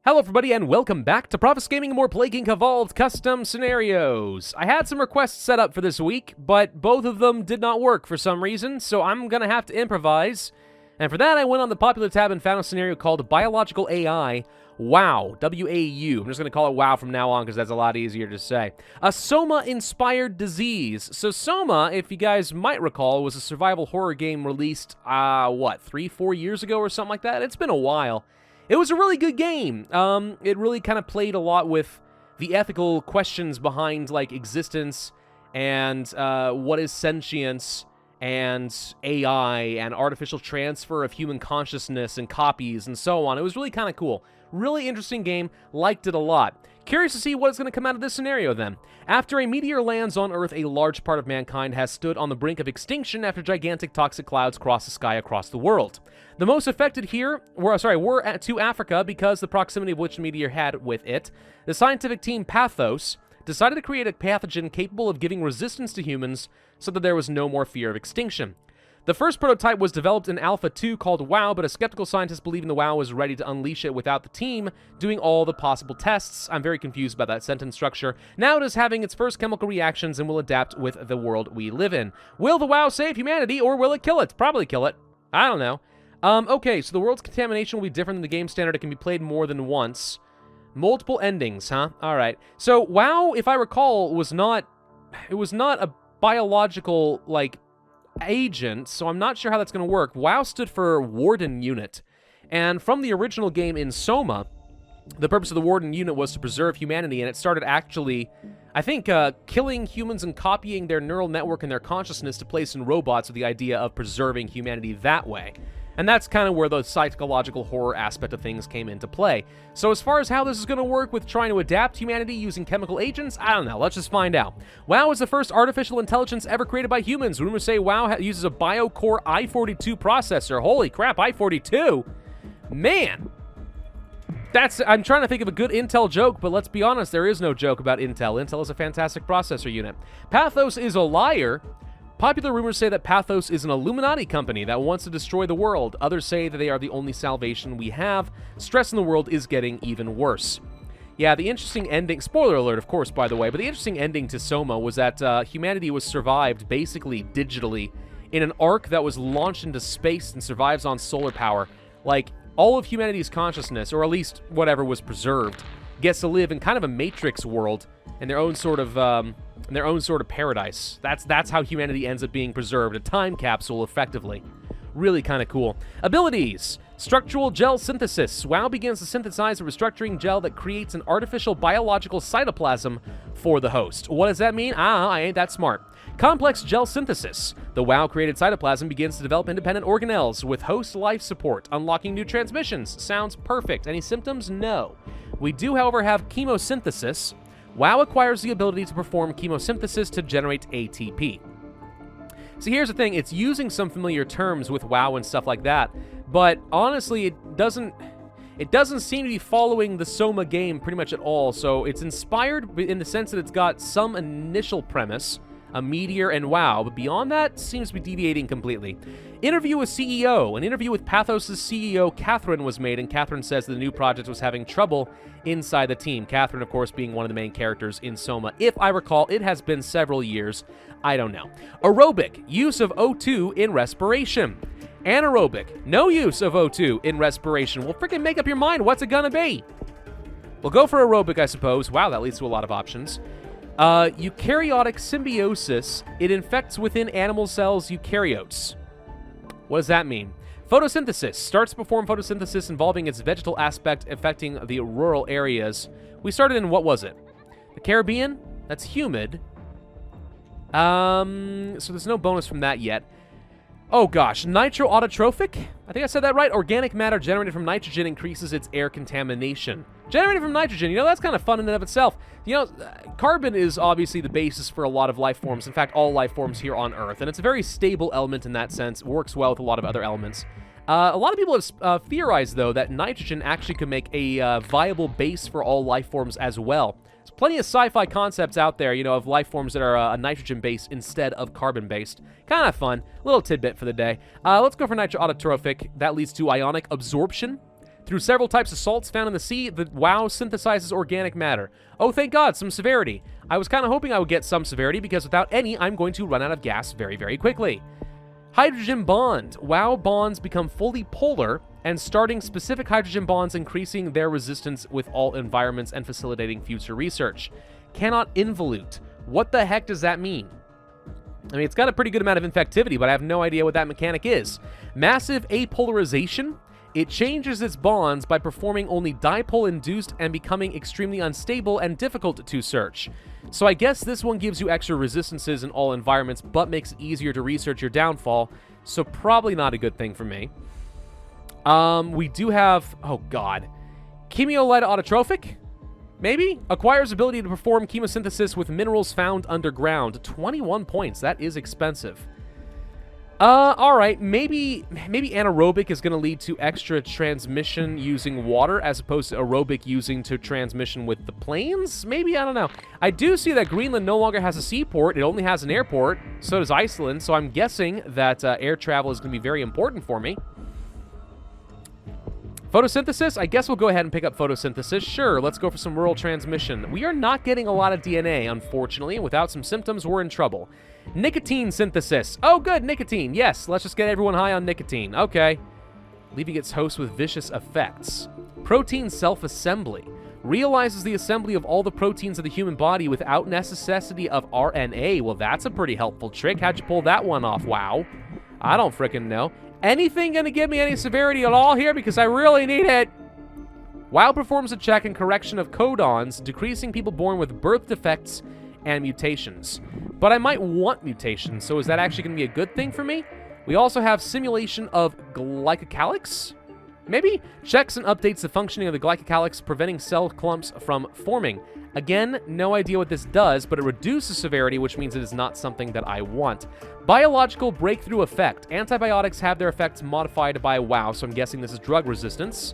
Hello everybody and welcome back to Pravus Gaming More Plague Inc. Evolved Custom Scenarios. I had some requests set up for this week, but both of them did not work for some reason, so I'm gonna have to improvise. And for that I went on the popular tab and found a scenario called Biological AI, WAU, W-A-U. I'm just gonna call it WAU from now on because that's a lot easier to say. A SOMA-inspired disease. So SOMA, if you guys might recall, was a survival horror game released, 3-4 years ago or something like that? It's been a while. It was a really good game. It really kind of played a lot with the ethical questions behind, like, existence and what is sentience and AI and artificial transfer of human consciousness and copies and so on. It was really kind of cool. Really interesting game. Liked it a lot. Curious to see what's going to come out of this scenario, then. After a meteor lands on Earth, a large part of mankind has stood on the brink of extinction after gigantic toxic clouds cross the sky across the world. The most affected here were to Africa because the proximity of which the meteor had with it. The scientific team Pathos decided to create a pathogen capable of giving resistance to humans so that there was no more fear of extinction. The first prototype was developed in Alpha 2 called WAU, but a skeptical scientist believing the WAU was ready to unleash it without the team doing all the possible tests. I'm very confused about that sentence structure. Now it is having its first chemical reactions and will adapt with the world we live in. Will the WAU save humanity or will it kill it? Probably kill it. I don't know. Okay, so the world's contamination will be different than the game standard. It can be played more than once. Multiple endings, huh? Alright. So WAU, if I recall, was not a biological, like, agent, so I'm not sure how that's going to work. WAU stood for Warden Unit, and from the original game in SOMA, the purpose of the Warden Unit was to preserve humanity, and it started actually, I think, killing humans and copying their neural network and their consciousness to place in robots with the idea of preserving humanity that way. And that's kind of where the psychological horror aspect of things came into play. So as far as how this is going to work with trying to adapt humanity using chemical agents, I don't know. Let's just find out. WAU is the first artificial intelligence ever created by humans. Rumors say WAU uses a BioCore i42 processor. Holy crap, i42? Man! I'm trying to think of a good Intel joke, but let's be honest, there is no joke about Intel. Intel is a fantastic processor unit. Pathos is a liar. Popular rumors say that Pathos is an Illuminati company that wants to destroy the world. Others say that they are the only salvation we have. Stress in the world is getting even worse. Yeah, the interesting ending... Spoiler alert, of course, by the way, but the interesting ending to SOMA was that humanity was survived, basically digitally, in an ark that was launched into space and survives on solar power. Like, all of humanity's consciousness, or at least whatever was preserved, gets to live in kind of a Matrix world in their own sort of paradise. That's how humanity ends up being preserved, a time capsule, effectively. Really kind of cool. Abilities. Structural gel synthesis. WAU begins to synthesize a restructuring gel that creates an artificial biological cytoplasm for the host. What does that mean? I ain't that smart. Complex gel synthesis. The WAU-created cytoplasm begins to develop independent organelles with host life support, unlocking new transmissions. Sounds perfect. Any symptoms? No. We do, however, have chemosynthesis. WAU acquires the ability to perform chemosynthesis to generate ATP. So here's the thing, it's using some familiar terms with WAU and stuff like that, but honestly, it doesn't seem to be following the SOMA game pretty much at all. So it's inspired in the sense that it's got some initial premise, a meteor and WAU, but beyond that, seems to be deviating completely. Interview with CEO. An interview with Pathos' CEO, Catherine, was made, and Catherine says the new project was having trouble inside the team. Catherine, of course, being one of the main characters in SOMA. If I recall, it has been several years. I don't know. Aerobic. Use of O2 in respiration. Anaerobic. No use of O2 in respiration. Well, freaking make up your mind. What's it gonna be? We'll go for aerobic, I suppose. Wow, that leads to a lot of options. Eukaryotic symbiosis. It infects within animal cells eukaryotes. What does that mean? Photosynthesis. Starts to perform photosynthesis involving its vegetal aspect affecting the rural areas. We started in, what was it? The Caribbean? That's humid. So there's no bonus from that yet. Oh gosh, nitroautotrophic? I think I said that right. Organic matter generated from nitrogen increases its air contamination. Generated from nitrogen, you know, that's kind of fun in and of itself. You know, carbon is obviously the basis for a lot of life forms. In fact, all life forms here on Earth, and it's a very stable element in that sense. It works well with a lot of other elements. A lot of people have theorized, though, that nitrogen actually could make a viable base for all life forms as well. There's plenty of sci-fi concepts out there, you know, of life forms that are a nitrogen-based instead of carbon-based. Kind of fun. Little tidbit for the day. Let's go for nitroautotrophic. That leads to ionic absorption. Through several types of salts found in the sea, the WAU synthesizes organic matter. Oh, thank God, some severity. I was kind of hoping I would get some severity because without any, I'm going to run out of gas very, very quickly. Hydrogen bond. WAU bonds become fully polar and starting specific hydrogen bonds, increasing their resistance with all environments and facilitating future research. Cannot involute. What the heck does that mean? I mean, it's got a pretty good amount of infectivity, but I have no idea what that mechanic is. Massive apolarization. It changes its bonds by performing only dipole-induced and becoming extremely unstable and difficult to search. So I guess this one gives you extra resistances in all environments, but makes it easier to research your downfall, so probably not a good thing for me. We do have, oh god, chemolyte autotrophic? Maybe? Acquires ability to perform chemosynthesis with minerals found underground. 21 points, that is expensive. Alright, maybe anaerobic is going to lead to extra transmission using water as opposed to aerobic using to transmission with the planes? Maybe, I don't know. I do see that Greenland no longer has a seaport, it only has an airport, so does Iceland, so I'm guessing that air travel is going to be very important for me. Photosynthesis? I guess we'll go ahead and pick up photosynthesis. Sure, let's go for some rural transmission. We are not getting a lot of DNA, unfortunately, and without some symptoms, we're in trouble. Nicotine synthesis. Oh, good, nicotine. Yes, let's just get everyone high on nicotine. Okay. Leaving its host with vicious effects. Protein self-assembly. Realizes the assembly of all the proteins of the human body without necessity of RNA. Well, that's a pretty helpful trick. How'd you pull that one off? Wow. I don't frickin' know. Anything gonna give me any severity at all here? Because I really need it. WAU performs a check and correction of codons, decreasing people born with birth defects and mutations. But I might want mutations, so is that actually gonna be a good thing for me? We also have simulation of glycocalyx? Maybe? Checks and updates the functioning of the glycocalyx, preventing cell clumps from forming. Again, no idea what this does, but it reduces severity, which means it is not something that I want. Biological breakthrough effect. Antibiotics have their effects modified by WAU, so I'm guessing this is drug resistance.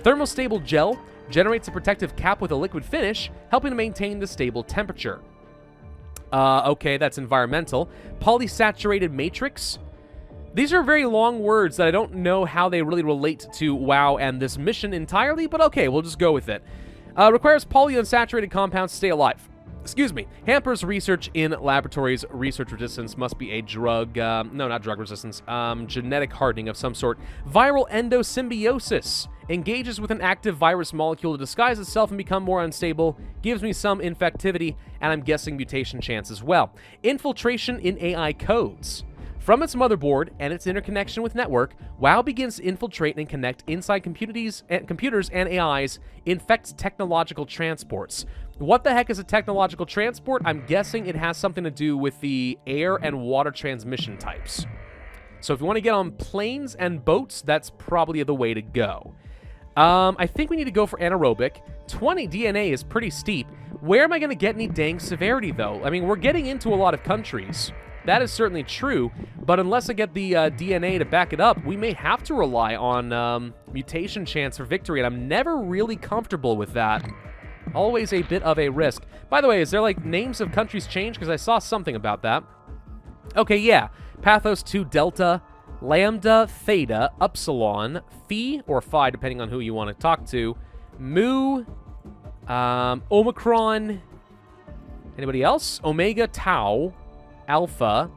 Thermostable gel generates a protective cap with a liquid finish, helping to maintain the stable temperature. Okay, that's environmental. Polysaturated matrix. These are very long words that I don't know how they really relate to WAU and this mission entirely, but okay, we'll just go with it. Requires polyunsaturated compounds to stay alive. Excuse me. Hampers research in laboratories. Research resistance must be a drug, no, not drug resistance, genetic hardening of some sort. Viral endosymbiosis. Engages with an active virus molecule to disguise itself and become more unstable. Gives me some infectivity, and I'm guessing mutation chance as well. Infiltration in AI codes. From its motherboard and its interconnection with network, WAU begins to infiltrate and connect inside computers and AIs, infects technological transports. What the heck is a technological transport? I'm guessing it has something to do with the air and water transmission types. So if you want to get on planes and boats, that's probably the way to go. I think we need to go for anaerobic. 20 DNA is pretty steep. Where am I going to get any dang severity, though? I mean, we're getting into a lot of countries. That is certainly true, but unless I get the DNA to back it up, we may have to rely on mutation chance for victory, and I'm never really comfortable with that. Always a bit of a risk. By the way, is there, like, names of countries changed? Because I saw something about that. Okay, yeah. Pathos 2 Delta, Lambda, Theta, Upsilon, Phi, or Phi, depending on who you want to talk to, Mu, Omicron, anybody else? Omega, Tau, Alpha.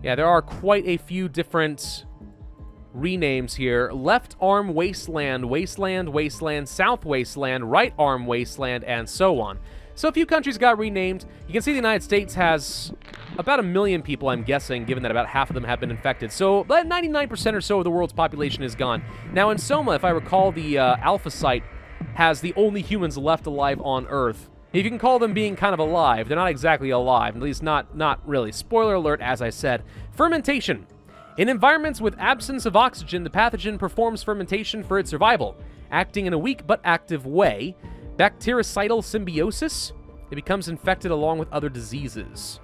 Yeah, there are quite a few different renames here. Left arm wasteland, wasteland, wasteland, south wasteland, right arm wasteland, and so on. So a few countries got renamed. You can see the United States has about 1 million people, I'm guessing, given that about half of them have been infected. So about 99% or so of the world's population is gone. Now in SOMA, if I recall, the Alpha site has the only humans left alive on Earth. If you can call them being kind of alive, they're not exactly alive, at least not really. Spoiler alert, as I said. Fermentation. In environments with absence of oxygen, the pathogen performs fermentation for its survival, acting in a weak but active way. Bactericidal symbiosis. It becomes infected along with other diseases.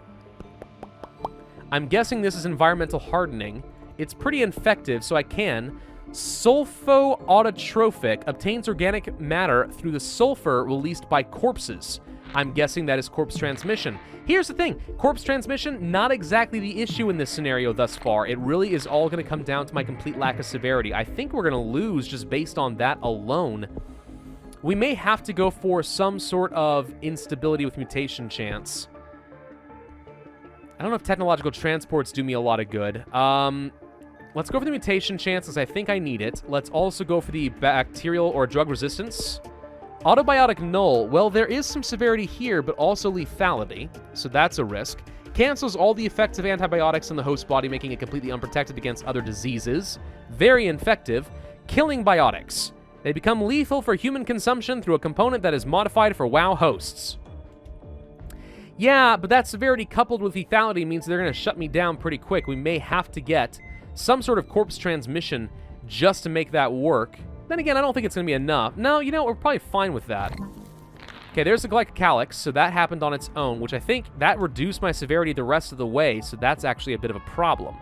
I'm guessing this is environmental hardening. It's pretty infective, so I can. Sulfo-autotrophic obtains organic matter through the sulfur released by corpses. I'm guessing that is corpse transmission. Here's the thing. Corpse transmission, not exactly the issue in this scenario thus far. It really is all going to come down to my complete lack of severity. I think we're going to lose just based on that alone. We may have to go for some sort of instability with mutation chance. I don't know if technological transports do me a lot of good. Let's go for the mutation chance, because I think I need it. Let's also go for the bacterial or drug resistance. Autobiotic null. Well, there is some severity here, but also lethality, so that's a risk. Cancels all the effects of antibiotics in the host body, making it completely unprotected against other diseases. Very infective. Killing biotics. They become lethal for human consumption through a component that is modified for WAU hosts. Yeah, but that severity coupled with lethality means they're going to shut me down pretty quick. We may have to get some sort of corpse transmission just to make that work. Then again, I don't think it's going to be enough. No, you know, we're probably fine with that. Okay, there's the glycocalyx, so that happened on its own, which I think that reduced my severity the rest of the way, so that's actually a bit of a problem.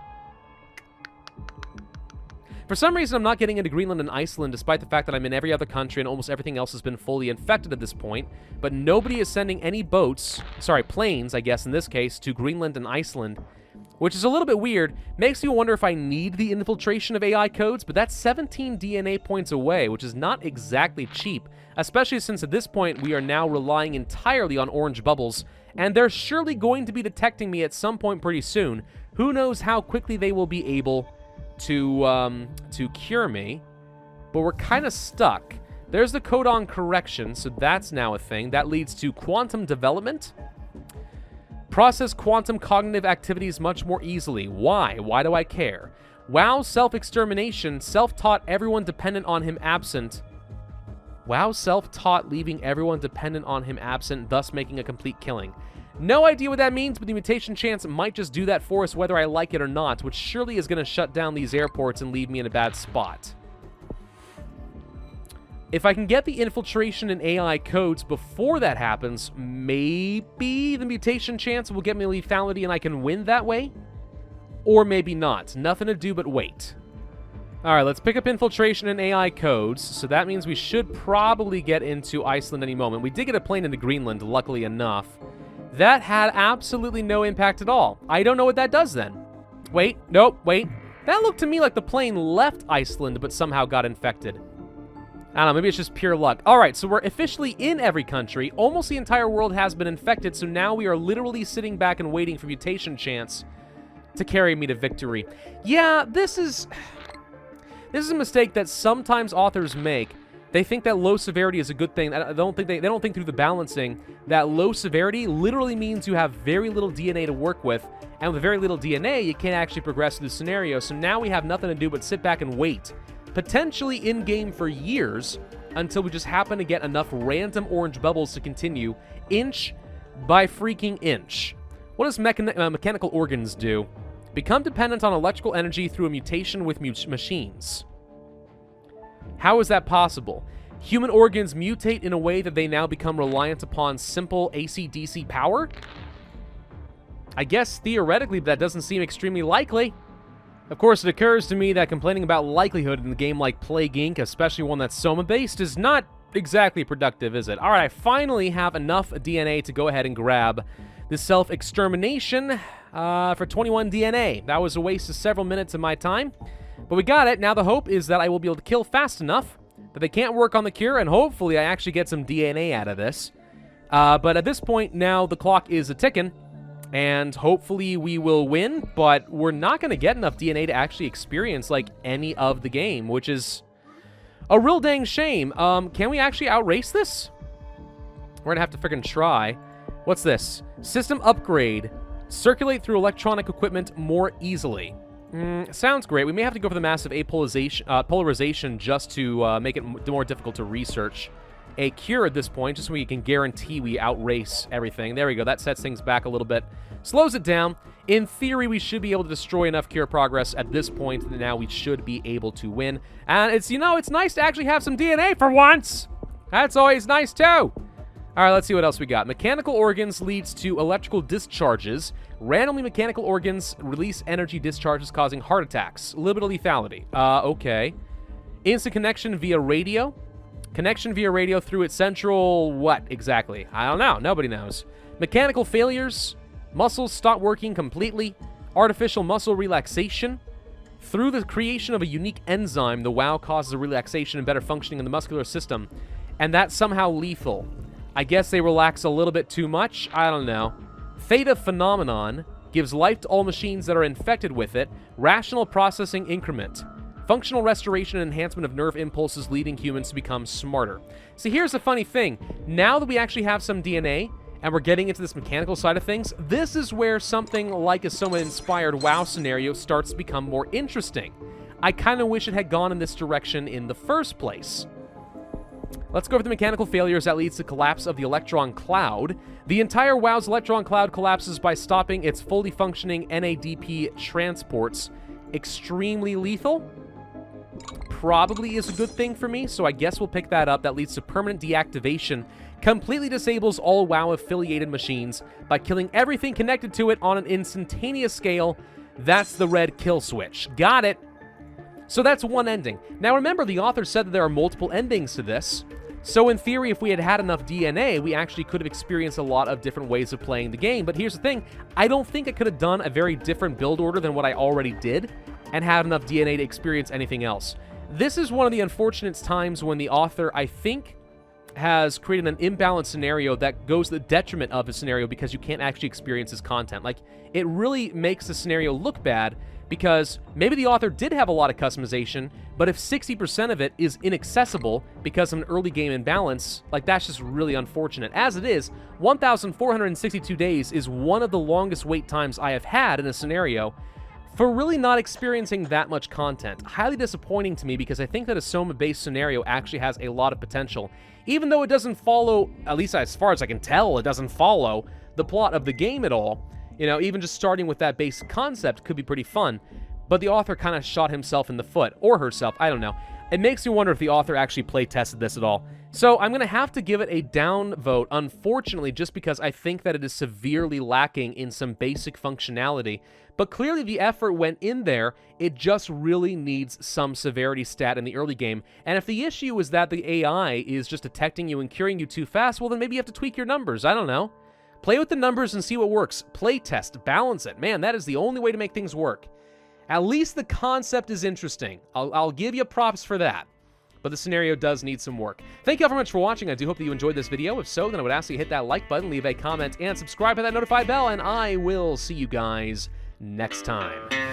For some reason, I'm not getting into Greenland and Iceland, despite the fact that I'm in every other country and almost everything else has been fully infected at this point. But nobody is sending any planes, I guess in this case, to Greenland and Iceland, which is a little bit weird. Makes me wonder if I need the infiltration of AI codes, but that's 17 DNA points away, which is not exactly cheap, especially since at this point we are now relying entirely on orange bubbles, and they're surely going to be detecting me at some point pretty soon. Who knows how quickly they will be able to cure me, but we're kind of stuck. There's the codon correction, so that's now a thing. That leads to quantum development. Process quantum cognitive activities much more easily. Why? Why do I care? WoW self-extermination, self-taught everyone dependent on him absent. WoW self-taught leaving everyone dependent on him absent, thus making a complete killing. No idea what that means, but the mutation chance might just do that for us whether I like it or not, which surely is going to shut down these airports and leave me in a bad spot. If I can get the infiltration and AI codes before that happens, maybe the mutation chance will get me lethality and I can win that way? Or maybe not. Nothing to do but wait. Alright, let's pick up infiltration and AI codes, so that means we should probably get into Iceland any moment. We did get a plane into Greenland, luckily enough. That had absolutely no impact at all. I don't know what that does then. Wait, nope, wait. That looked to me like the plane left Iceland but somehow got infected. I don't know, maybe it's just pure luck. Alright, so we're officially in every country. Almost the entire world has been infected, so now we are literally sitting back and waiting for mutation chance to carry me to victory. Yeah, this is a mistake that sometimes authors make. They think that low severity is a good thing. They don't think through the balancing that low severity literally means you have very little DNA to work with, and with very little DNA, you can't actually progress through the scenario. So now we have nothing to do but sit back and wait, potentially in-game for years, until we just happen to get enough random orange bubbles to continue inch by freaking inch. What does mechanical organs do? Become dependent on electrical energy through a mutation with machines. How is that possible? Human organs mutate in a way that they now become reliant upon simple AC/DC power? I guess theoretically that doesn't seem extremely likely. Of course, it occurs to me that complaining about likelihood in a game like Plague Inc., especially one that's SOMA-based, is not exactly productive, is it? Alright, I finally have enough DNA to go ahead and grab the self-extermination for 21 DNA. That was a waste of several minutes of my time. But we got it. Now the hope is that I will be able to kill fast enough that they can't work on the cure, and hopefully I actually get some DNA out of this. But at this point, now the clock is a-ticking, and hopefully we will win, but we're not going to get enough DNA to actually experience, like, any of the game, which is a real dang shame. Can we actually outrace this? We're going to have to freaking try. What's this? System upgrade. Circulate through electronic equipment more easily. Sounds great. We may have to go for the massive polarization just to make it more difficult to research a cure at this point, just so we can guarantee we outrace everything. There we go. That sets things back a little bit. Slows it down. In theory, we should be able to destroy enough cure progress at this point that now we should be able to win. And it's, you know, it's nice to actually have some DNA for once. That's always nice, too. All right, let's see what else we got. Mechanical organs leads to electrical discharges. Randomly mechanical organs release energy discharges causing heart attacks. A little bit of lethality. Okay. Instant connection via radio. Connection via radio through its central... what exactly? I don't know. Nobody knows. Mechanical failures. Muscles stop working completely. Artificial muscle relaxation. Through the creation of a unique enzyme, the WAU causes a relaxation and better functioning in the muscular system. And that's somehow lethal. I guess they relax a little bit too much? I don't know. Theta phenomenon gives life to all machines that are infected with it. Rational processing increment. Functional restoration and enhancement of nerve impulses leading humans to become smarter. See, here's the funny thing. Now that we actually have some DNA, and we're getting into this mechanical side of things, this is where something like a SOMA-inspired WAU scenario starts to become more interesting. I kind of wish it had gone in this direction in the first place. Let's go over the mechanical failures that leads to collapse of the electron cloud. The entire WAU's electron cloud collapses by stopping its fully functioning NADP transports. Extremely lethal. Probably is a good thing for me, so I guess we'll pick that up. That leads to permanent deactivation. Completely disables all WAU-affiliated machines by killing everything connected to it on an instantaneous scale. That's the red kill switch. Got it. So that's one ending. Now remember, the author said that there are multiple endings to this. So in theory, if we had had enough DNA, we actually could have experienced a lot of different ways of playing the game. But here's the thing. I don't think I could have done a very different build order than what I already did and had enough DNA to experience anything else. This is one of the unfortunate times when the author, I think, has created an imbalanced scenario that goes to the detriment of his scenario because you can't actually experience his content. Like, it really makes the scenario look bad because maybe the author did have a lot of customization, but if 60% of it is inaccessible because of an early game imbalance, like, that's just really unfortunate. As it is, 1,462 days is one of the longest wait times I have had in a scenario for really not experiencing that much content. Highly disappointing to me because I think that a SOMA-based scenario actually has a lot of potential. Even though it doesn't follow, at least as far as I can tell, it doesn't follow the plot of the game at all. You know, even just starting with that basic concept could be pretty fun. But the author kind of shot himself in the foot, or herself, I don't know. It makes me wonder if the author actually play tested this at all. So I'm going to have to give it a down vote, unfortunately, just because I think that it is severely lacking in some basic functionality. But clearly the effort went in there, it just really needs some severity stat in the early game. And if the issue is that the AI is just detecting you and curing you too fast, well then maybe you have to tweak your numbers, I don't know. Play with the numbers and see what works. Play test, balance it. Man, that is the only way to make things work. At least the concept is interesting. I'll give you props for that. But the scenario does need some work. Thank you all very much for watching. I do hope that you enjoyed this video. If so, then I would ask you to hit that like button, leave a comment, and subscribe to that notified bell, and I will see you guys next time.